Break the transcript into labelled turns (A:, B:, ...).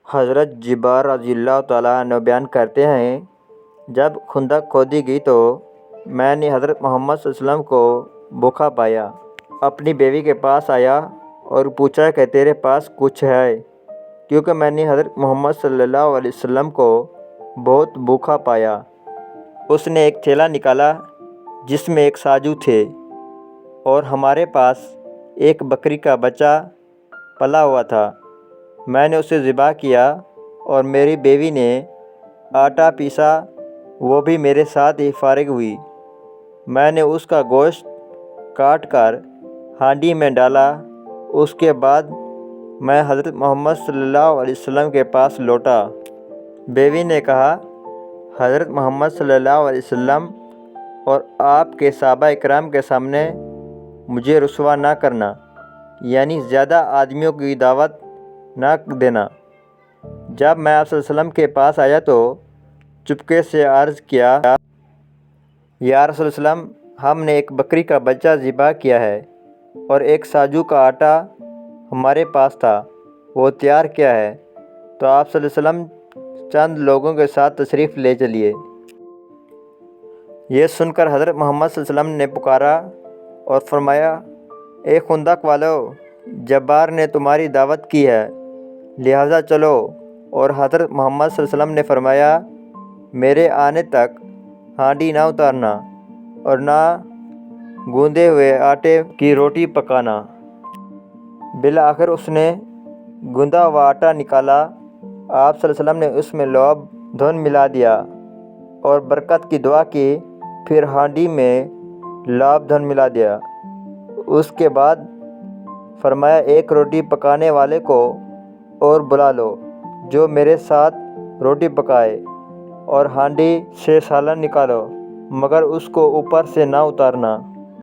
A: حضرت جبار رضی اللہ تعالیٰ عنہ بیان کرتے ہیں، جب خندق کھودی گئی تو میں نے حضرت محمد صلی اللہ علیہ وسلم کو بھوکا پایا۔ اپنی بیوی کے پاس آیا اور پوچھا کہ تیرے پاس کچھ ہے، کیونکہ میں نے حضرت محمد صلی اللہ علیہ وسلم کو بہت بھوکا پایا۔ اس نے ایک تھیلا نکالا جس میں ایک ساجو تھے اور ہمارے پاس ایک بکری کا بچہ پلا ہوا تھا۔ میں نے اسے ذبح کیا اور میری بیوی نے آٹا پیسا، وہ بھی میرے ساتھ ہی فارغ ہوئی۔ میں نے اس کا گوشت کاٹ کر ہانڈی میں ڈالا۔ اس کے بعد میں حضرت محمد صلی اللہ علیہ وسلم کے پاس لوٹا۔ بیوی نے کہا، حضرت محمد صلی اللہ علیہ وسلم اور آپ کے صحابہ اکرام کے سامنے مجھے رسوا نہ کرنا، یعنی زیادہ آدمیوں کی دعوت نہ دینا۔ جب میں آپ صلی اللہ علیہ وسلم کے پاس آیا تو چپکے سے عرض کیا، یا رسول اللہ علیہ وسلم، ہم نے ایک بکری کا بچہ ذبح کیا ہے اور ایک ساجو کا آٹا ہمارے پاس تھا، وہ تیار کیا ہے، تو آپ صلی اللہ علیہ وسلم چند لوگوں کے ساتھ تشریف لے چلیے۔ یہ سن کر حضرت محمد صلی اللہ علیہ وسلم نے پکارا اور فرمایا، اے خندق والو، جبار نے تمہاری دعوت کی ہے، لہٰذا چلو۔ اور حضرت محمد صلی اللہ علیہ وسلم نے فرمایا، میرے آنے تک ہانڈی نہ اتارنا اور نہ گوندے ہوئے آٹے کی روٹی پکانا۔ بالآخر اس نے گوندا ہوا آٹا نکالا۔ آپ صلی اللہ علیہ وسلم نے اس میں لعاب دھن ملا دیا اور برکت کی دعا کی، پھر ہانڈی میں لعاب دھن ملا دیا۔ اس کے بعد فرمایا، ایک روٹی پکانے والے کو اور بلا لو جو میرے ساتھ روٹی پکائے، اور ہانڈی سے سالن نکالو، مگر اس کو اوپر سے نہ اتارنا۔